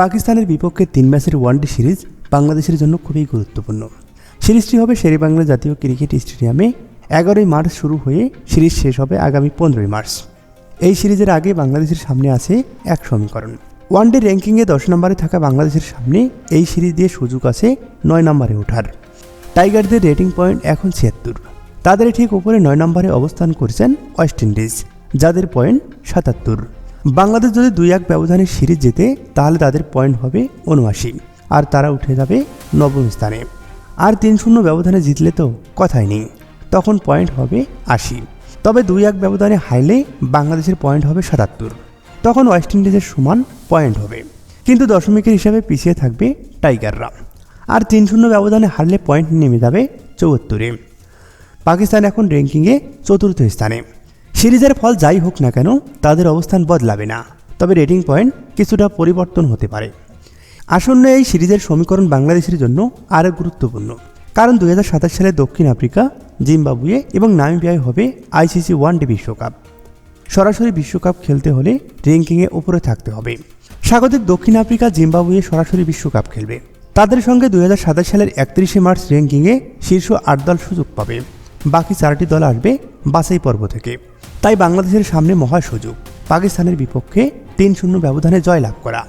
পাকিস্তানের বিপক্ষে 3 ম্যাচের ওয়ানডে সিরিজ বাংলাদেশের জন্য খুবই গুরুত্বপূর্ণ। সিরিজটি হবে শেরেবাংলা জাতীয় ক্রিকেট স্টেডিয়ামে 11ই মার্চ শুরু হয়ে সিরিজ শেষ হবে আগামী 15ই মার্চ। এই সিরিজের আগে বাংলাদেশের সামনে আছে এক সমীকরণ। ওয়ানডে র্যাঙ্কিংয়ে 10 নম্বরে থাকা বাংলাদেশের সামনে এই সিরিজ দিয়ে সুযোগ আছে 9 নম্বরে ওঠার। টাইগারদের রেটিং পয়েন্ট এখন 76। তাদের ঠিক উপরে 9 নম্বরে অবস্থান করছেন ওয়েস্ট ইন্ডিজ, যাদের পয়েন্ট 77। বাংলাদেশ যদি 2-1 ব্যবধানে সিরিজ জেতে তাহলে তাদের পয়েন্ট হবে 79 আর তারা উঠে যাবে নবম স্থানে। আর 3-0 ব্যবধানে জিতলে তো কথাই নেই, তখন পয়েন্ট হবে 80। তবে 2-1 ব্যবধানে হারলে বাংলাদেশের পয়েন্ট হবে 77, তখন ওয়েস্ট ইন্ডিজের সমান পয়েন্ট হবে, কিন্তু দশমিকের হিসাবে পিছিয়ে থাকবে টাইগাররা। আর 3-0 ব্যবধানে হারলে পয়েন্ট নেমে যাবে 74-এ। পাকিস্তান এখন র্যাঙ্কিংয়ে 4র্থ স্থানে। সিরিজের ফল যাই হোক না কেন তাদের অবস্থান বদলাবে না, তবে রেটিং পয়েন্ট কিছুটা পরিবর্তন হতে পারে। আসন্ন এই সিরিজের সমীকরণ বাংলাদেশের জন্য আরও গুরুত্বপূর্ণ, কারণ 2027 সালে দক্ষিণ আফ্রিকা, জিম্বাবুয়ে এবং নামিবিয়ায় হবে আইসিসি ওয়ানডে বিশ্বকাপ। সরাসরি বিশ্বকাপ খেলতে হলে র্যাঙ্কিংয়ে উপরে থাকতে হবে। স্বাগতিক দক্ষিণ আফ্রিকা, জিম্বাবুয়ে সরাসরি বিশ্বকাপ খেলবে। তাদের সঙ্গে 2027 সালের 31শে মার্চ র্যাঙ্কিংয়ে শীর্ষ 8 দল সুযোগ পাবে। বাকি 4টি দল আসবে বাছাই পর্ব থেকে। তাই বাংলাদেশের সামনে মহা সুযোগ পাকিস্তানের বিপক্ষে 3-0 ব্যবধানে জয়লাভ করা।